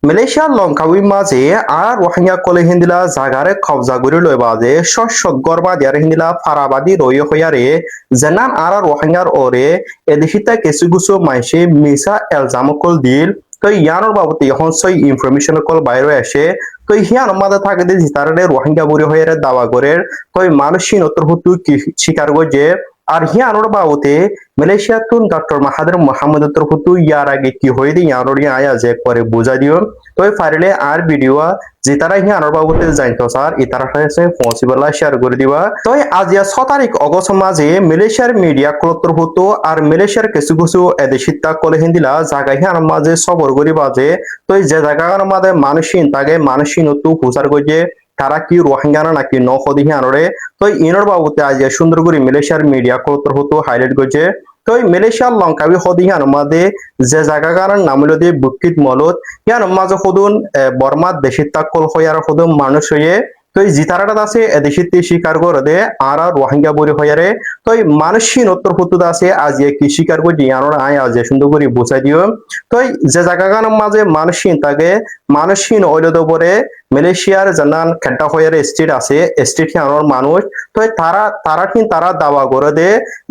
মালয়েশিয়ার লঙ্কাউই মাঝে আর রোহিঙ্গা কলে হিন্দিলা জাগারে কবজা করে লই বাজে সৎগর বাদিয়ার হিন্দিলা ফারাবাদি রই হইয়ারে জেনান আর রোহিঙ্গার ওরে এদেশিতা কিছু কিছু মাইসে মিসা এলজাম কল দিল তো ইয়ানোর বাবতে এখন সই ইনফরমেশন কল বাইরে আসে তো হিয়ান মাদা থাকে যে জিতারে রোহিঙ্গা বুড়ি হইয়ারে দাওয়া করে তো মানুষই নতর হতু স্বীকার যে আর হিয়ানোর বাবতে মালয়েশিয়া তুন ডক্টর মাহাদির মোহাম্মদ হতু ইয়ার আগে কি হয়ে দিয়ে ইয়ানোর আয়া যে করে বুঝা দিও তো পারিলে আর ভিডিও যে তারা হিয়ানোর বাবতে জানতো স্যার ই তারা কাছে পৌঁছিবেলা শেয়ার করে দিবা তো আজ 6 তারিখ অগস্ট মাঝে মালয়েশিয়ার মিডিয়া কলতর হতো আর মালয়েশিয়ার কিছু কিছু এদেশিতা কলে হিন্দিলা জায়গা হিয়ানোর মাঝে সবর করি বাজে তো যে জায়গার মাঝে মানুষিন তাকে মানুষিন তো প্রচার করছে তারা কি রোহিঙ্গা নাকি নখদি হিয়ানোরে তো ইনোর বাবতে আজ সুন্দর করে মালয়েশিয়ার মিডিয়া কলতর হতো হাইলাইট করছে তো মালয়েশিয়ার লঙ্কাবি হদি হিয়ান মাঝে যে জায়গার নাম হলো দিয়ে বুকিত মলত হিয়ান মাঝে হদুন বর্মাত দেশিত কল হইয়ার হদুন মানুষ হয়ে তো জিতারাটা আছে এদেশিত স্বীকার করে দে আর রোহিঙ্গা বরি হইয়ারে তো মানুষই নত্তর ফুতুদ আছে আজ কি স্বীকার করে ইয়ানোর আয় আজ সুন্দর করে বুঝাই দিও তো যে জায়গার মাঝে মানুষই তাকে মানুষহীন ওইলদ পরে মালয়েশিয়ার জানান খেটা হইয়ারে স্টেট আছে স্টেট হিয়ানোর মানুষ তো তারা দাওয়া করে দে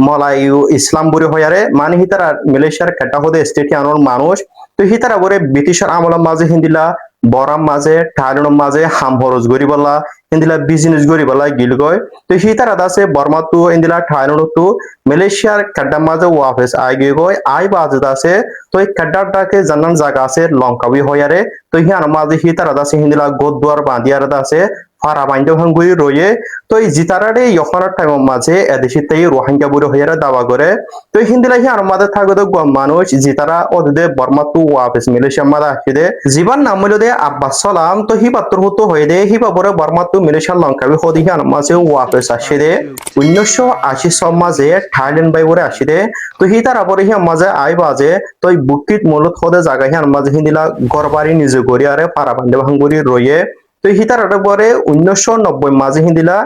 মলায়ু ইসলাম বুড়ি হইয়ারে মানে হিতারা মালয়েশিয়ার খেটা হদে স্টেট হিয়ানোর মানুষ তো হিতারা বরে ব্রিটিশের আমলের মাঝে হিন্দিলা বরাম মাঝে ঠাইলনের মাঝে হাম খরচ গরিবালা ইন্দিলা বিজনেস গরিবালা গিল গয় তো হিতারা দাসে বর্মা তু ইন্দিলা ঠাইলন তু মালয়েশিয়ার খেড্ডা মাঝে ওয়াফেস আই গে গয় আই বাজে দাসে তো এই খেড্ডাটাকে জানান জায়গা আছে লঙ্কাবি হইয়ারে তো হিয়ান মাঝে হিতারা দাসে হিন্দিলা গোদুয়ার বাঁধিয়ার দাসে ফারা বাইন্ড ভাঙ্গুই রয়ে তো এই জিতারারে ইয়খানার টাইম মাঝে এদেশিতেই রোহিঙ্গা বুড়ো হইয়ারে দাওয়া করে তো হিন্দিলা হিয়ান মাঝে থাকবে তো মানুষ জিতারা ওদে বর্মা তু ওয়াফেস মালয়েশিয়া মাঝে আসিদে জীবন নাম হইল দে আব্বাস সালাম তো হি পাত্র হতো হয়ে দে হি বাবরে বর্মা তু মালয়েশিয়ার লঙ্কাবি হদি হিয়ান মাঝে ওয়াফেস আসিদে 1980 সব মাঝে থাইল্যান্ড বাইবরে আসিদে তো হি তার আবরে হিয়ান মাঝে আই বাজে তো এই বুকিত মূলত হদে জায়গা হিয়ান মাঝে হিন্দিলা গড়বাড়ি নিজে গড়িয়ারে পারা বান্ধে ভাঙ্গুরি রয়ে তো হিতারাটা পরে 1990 মাঝে হিন্দিলা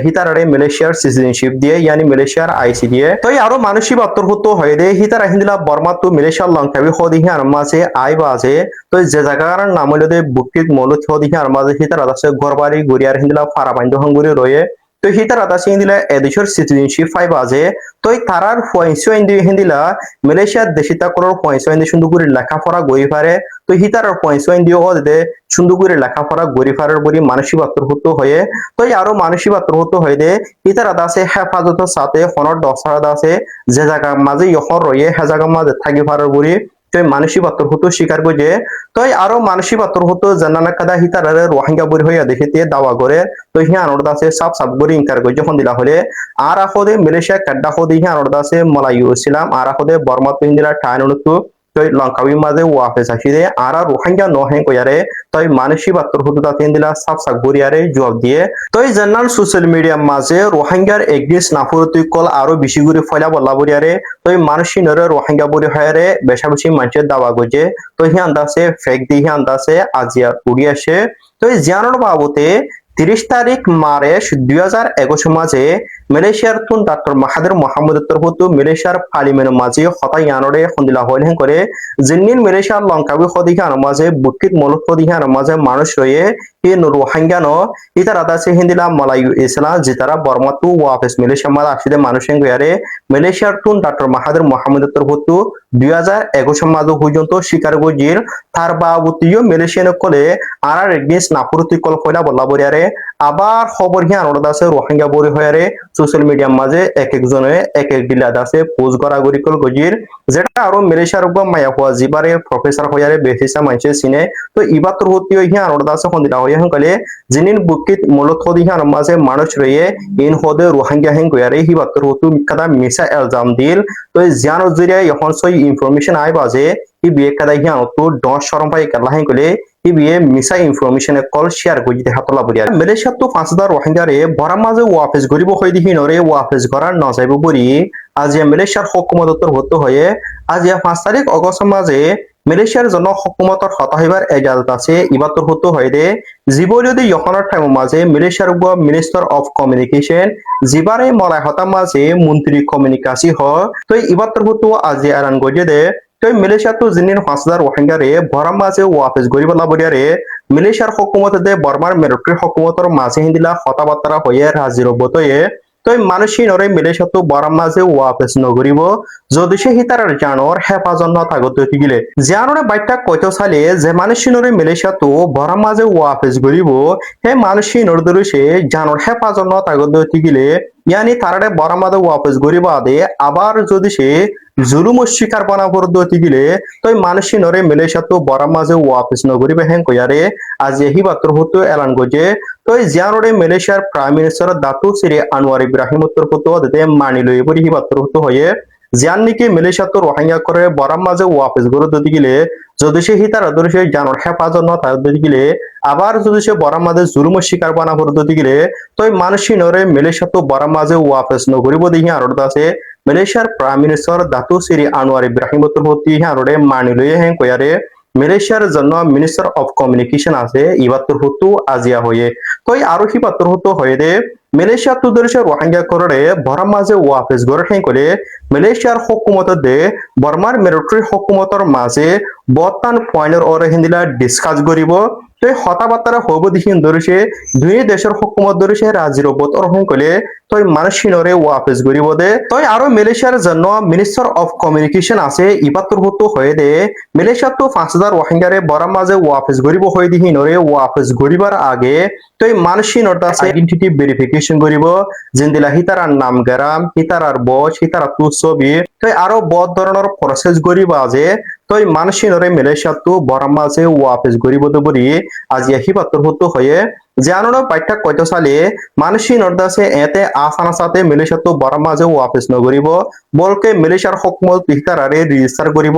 হিতারারে মালয়েশিয়ার সিটিজেনশিপ দিয়ে ইয়ানি মালয়েশিয়ার আইসি দিয়ে তো আরো মানসিক বাত্তর হতো হয়ে দে হিতারা হিন্দিলা বর্মা তু মালয়েশিয়ার লঙ্কাবি হদিহি আর মাঝে আই বাজে তো যে জায়গার নাম হইল দে বুকিত মৌলত হদিহি আর মাঝে হিতারা আছে ঘরবাড়ি গড়িয়ার হিন্দিলা ফারা বাইন্দ হাঙ্গুরি রয়ে তো হিতারা আছে হিন্দিলা এদেশের সিটিজেনশিপ ফাই বাজে তো তারার পয়সা হিন্দিলা মালয়েশিয়ার দেশিতা করার পয়সা সুন্দর করে লেখাপড়া গড়ি পারে তো হিতার পয়সা দিও দে সুন্দর করে লেখাপড়া গড়ি ফারার বড়ি মানসিক বাত্তর হয়ে তো আরো মানসিক বাত্তর হয়ে দে হিতারা আছে হেফাজতের সাথে হনর দশারাত আছে যে জায়গা মাঝে ইহর রয়ে হে জায়গা মাঝে থাকি ফারার বড়ি তো মানসিক বাত্তর স্বীকার করে তো আরো মানসিক বাত্তর জানানা কাদা হিতারারে রোহিঙ্গা বড়ি হইয়া দেখিতে দাওয়া করে তো হিয়া আনোর দাসে সাব বড়ি ইনকার করে যখন দিলা হলে আর আখদে মালয়েশিয়া কাড্ডা হদে হিয়া আনোর দাসে মলায়ু ইসলাম আর আখদে বর্মা হিন্দিলা ঠাইনুতু তো লঙ্কাবি মাঝে ওয়াফেস আসিদে আর রোহিঙ্গা নহে কয়ারে তো মানসিক বাত্তর হতো তাতে দিলা সাব বড়িয়ারে জবাব দিয়ে তো জানাল সোশ্যাল মিডিয়া মাঝে রোহিঙ্গার এগনিস নাফুরতি কল আরো বেশি করে ফয়লা বলা বড়িয়ারে তো মানসিক নরে রোহিঙ্গা বড়ি হয়ারে বেশা বেশি মানুষের দাওয়া গজে তো হিয়া আন্দাসে ফেক দিয়ে হিয়া আন্দাসে আজিয়া উড়ি আসে তো জিয়ানোর বাবতে 30 তারিখ মার্চ 2021 মাঝে মালয়েশিয়ার তুন ডক্টর মাহাদির মোহাম্মদ হতো মালয়েশিয়ার পার্লিমেন্ট মাঝে হতাই আনরে খন্দিলা হইলেন করে জিন্নিন মালয়েশিয়ার লঙ্কাবি হদিহান মাঝে বুকিত মলক হদিহান মাঝে মানুষ রয়ে ই রোহিঙ্গা ন ইতারা দাসে হিন্দিলা মলায়ু ইসলাম জিতারা বর্মা তু ওয়াফেস মালয়েশিয়া মাঝে আসিদে মানুষের গয়ারে মালয়েশিয়ার তুন ডক্টর মাহাদির মোহাম্মদ হতো 2021 মাঝে পর্যন্ত স্বীকার গজির তার বাবতীয় মালয়েশিয়ান কলে আর এগনিস নাফুরতি কল কইলা বলা বরিয়ারে আবার খবর হিয়ান ওর দাসে রোহিঙ্গা বরি হয়ারে সোশ্যাল মিডিয়ার মাঝে এক একজনে এক এক ডিলা দাসে পোস্ট করা গরিকল গজির যেটা আরো মালয়েশিয়ার উপর মায়া হওয়া জিবারে প্রফেসর হয়ারে বেহিসা মাইছে সিনে তো ইবা তোর হতি হিয়ান ওর দাসে খন্দিলা হইয়া হংকালে জিনিন বুকিত মূলত হদি হিয়ান মাঝে মানুষ রয়ে ইন হদে রোহিঙ্গা হেং গয়ারে হিবা তোর হতু কাদা মিসা এলজাম দিল তো জিয়ান জরিয়া এখন সই ইনফরমেশন আই বাজে ই বিয়ে কাদা হিয়ান তো 10 শরম পাই কালা হেং কলে EBA Misa information call share করে দিতে হাতলা বরিয়া মালয়েশিয়া তো 5000 রোহিঙ্গারে বড় মাঝে ওয়াফেস গরিব হই দিহি নরে ওয়াফেস করার না যাইব বরি আজ মালয়েশিয়ার হুকুমতর হতে হয়ে আজ 5 তারিখ অগস্ট মাঝে মালয়েশিয়ার জন্য হুকুমতর হতা হইবার এজাজত আছে ইবাতর হতে হয় দে জীবনদি ইহনার টাইম মাঝে মালয়েশিয়ার মিনিস্টার অফ কমিউনিকেশন জিবারে মলাই হতা মাঝে মন্ত্রী কমিউনিকেশন হ তো ইবাতর হতো আজ আরান গজে দে তই মালয়েছিয়াতো জিনির 5000 রোহিঙ্গারে বরাম মাঝে ওয়াফেস গরিব লাবরিয়ারে মালয়েশিয়ার হকুমত দে বর্মার মিলিটারি হকুমতর মাঝে হিন্দিলা কথাবার্তা হয়ে রাজির বতয়ে তই মানুষই নরে মালয়েশিয়াতো বরাম মাঝে ওয়াফেস নগরিব যদি সে হিতারার জানোর হেফাজত নথাগত গিলে জানোরে বাইটা কইতো সালে যে মানুষই নরে মালয়েশিয়াতো বরাম মাঝে ওয়াফেস গরিব হে মানুষই নর দরে সে জানোর হেফাজত নথাগত গিলে ইয়ানি তারারে বরাম মাঝে ওয়াফেস গরিব আদে আবার যদি সে জুলুম শিকার বানা করতে গিলে তই মানুষই নরে মালয়েশিয়াতো বরাম মাঝে ওয়াফেস নগরিবে হেন কয়ারে আজ এহি বাত্র হতো এলান গজে তই জিয়ানোরে মালয়েশিয়ার প্রাইম মিনিস্টার দাতু সিরি আনোয়ার ইব্রাহিম উত্তর হতো দে মানি লই বরি হি বাত্র হতো হয়ে জিয়ান নিকে মালয়েশিয়াতো রোহিঙ্গা করে বরাম মাঝে ওয়াফেস গরু দিতে গিলে যদি সে হিতার আদর্শে জানোর হেফাজত ন তার দিতে গিলে আবার যদি সে বরাম মাঝে জুলুম শিকার বানা করতে গিলে তই মানুষই নরে মালয়েশিয়াতো বরাম মাঝে ওয়াফেস নগরিব দিহি আর আছে মালয়েশিয়ার প্রাইম মিনিস্টার দাতু সিরি আনোয়ার ইব্রাহিম উত্তর হতি হারোডে মানি লই হেন কয়ারে মালয়েশিয়ার জন্য মিনিস্টার অফ কমিউনিকেশন আছে ইবাত্তর হতো আজিয়া হয়ে তই আরো হি বাত্তর হতো হয়ে দে মালয়েশিয়া তুদর্শে রোহিঙ্গা করে বরাম মাঝে ওয়াফেস গড়ে হেন করে মালয়েশিয়ার হকুমত দে বর্মার মিলিটারি হকুমতর মাঝে বর্তান পয়েন্টের ওরে হিন্দিলা ডিসকাস করিব তই হতাবার্তারা হব দিহিন ধরেছে দুই দেশের হকুমত ধরেছে রাজির বতর হন কলে তই মানুষিনরে ওয়াফেস গরিব দে তই আরো মালয়েশিয়ার জন্য মিনিস্টার অফ কমিউনিকেশন আছে ইবাত্তর হতো হয়ে দে মালয়েশিয়া তো 5000 রোহিঙ্গারে বরাম মাঝে ওয়াফেস গরিব হয়ে দিহিনরে ওয়াফেস গরিবার আগে তই মানুষিনর আছে আইডেন্টিটি ভেরিফিকেশন করিব জিন্দিলা হিতারার নাম গেরাম হিতারার বয়স হিতারা তু ছবি তই আরো বদ ধরনের প্রসেস করিব আছে তই মানুষিনরে মালয়েশিয়াতো বরাম মাঝে ওয়াফেস গরিব দবরি আজ এহি বাত্তর হতো হয়ে জানো পাঠ্যা কয়তো সালে মানুষই নর্দাসে এতে আসানা সাথে মালয়েশিয়াতো বরাম মাঝে ওয়াফেস নগরিব বলকে মালয়েশিয়ার হকুমত হিতারারে রেজিস্টার করিব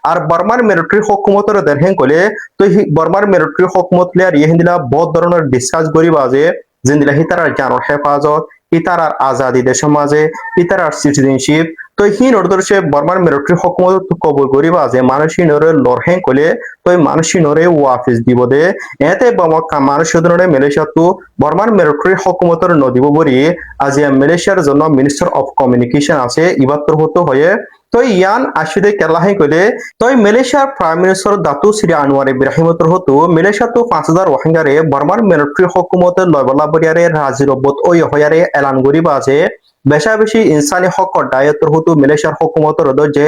আর বর্মার মিলিটারি হকুমতর দেরহেন কলে তো বর্মার মিলিটারি হকুমত লিয়ার ইহিন্দিলা বহুত ধরনের ডিসকাস করিব যে জিন্দিলা হিতারার জানোর হেফাজত হিতারার আজাদি দেশের মাঝে হিতারার সিটিজেনশিপ তো হি নর্দর্শে বর্মার মিলিটারি হকুমত কবুল করিবা যে মানুষই নরে লড়হেন কলে তো মানুষই নরে ওয়াফিস দিব দে এতে বমকা মানুষ নরে মালয়েশিয়াতো বর্মার মিলিটারি হকুমতর নদিব বরি আজ মালয়েশিয়ার জন্য মিনিস্টার অফ কমিউনিকেশন আছে ইবাত্তর হতো হয়ে তই ইয়ান আসিদে কেলাহাই কইলে তই মালয়েশিয়ার prime minister Dato Seri Anwar ইব্রাহিমতর হতো মালয়েশিয়াতো 5000 রোহিঙ্গারে বর্মার মিলিটারি হকুমতের লয়বলা বরিয়ারে রাজির বত ওই হয়ারে এলান করিবা আছে বেশা বেশি ইনসানি হক দায়িত্ব হতো মালয়েশিয়ার হকুমতর যে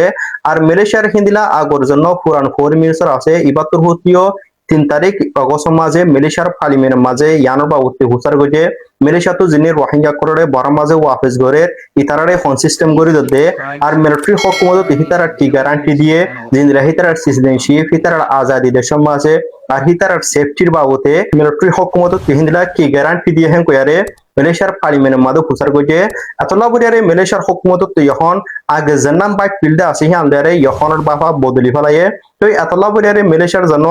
আর মালয়েশিয়ার হিন্দিলা আগর জন্য পুরান ফোর মিনিস্টার আছে ইবাত্তর হতিও 3 তারিখ অগস্ট মাঝে মালয়েশিয়ার পার্লিমেন্টের মাঝে ইয়ানোর বাবুতে হুসার গজে মালয়েশিয়াতো যিনি রোহিঙ্গা করে বরাম মাঝে ওয়াফেস করে ইতারারে ফোন সিস্টেম করে দে আর মিলিটারি হকুমত হিতারা টি গ্যারান্টি দিয়ে জিন্দিরা হিতারার সিটিজেনশিপ হিতারার আজাদি দেশের মাঝে আর হিতারার সেফটির বাবতে মিলিটারি হকুমত হিন্দিলা কি গ্যারান্টি দিয়ে হেন কয়ারে মালয়েশিয়ার পার্লিমেন্টের মাঝে হুসার গজে এতলা বরিয়ারে মালয়েশিয়ার হকুমত এখন আগে জান্নাম বাইক ফিল্ডে আছে হি আন্দারে ইখনের বাফা বদলি ফেলায়ে তো এতলা বরিয়ারে মালয়েশিয়ার জন্য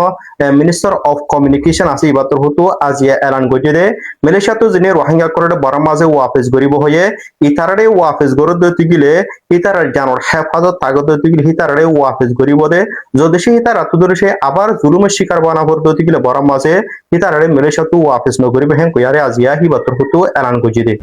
মিনিস্টার অফ কমিউনিকেশন আছে ইবাতর হতো আজিয়া এলান গজে দে মালয়েশিয়াতো যিনি রোহিঙ্গা করে বরাম মাঝে ওয়াফেস গরিব হয়ে ইতারারে ওয়াফেস গরদ দইতে গিলে ইতারার জানোর হেফাজত তাগত দইতে গিলে ইতারারে ওয়াফেস গরিব দে যদি সে ইতার আতুদরে সে আবার জুলুমের শিকার বানা ভর দইতে গিলে বরাম মাঝে ইতারারে মালয়েশিয়াতো ওয়াফেস নগরিব হেন কয়ারে আজিয়া ইবাতর হতো এলান গজে দে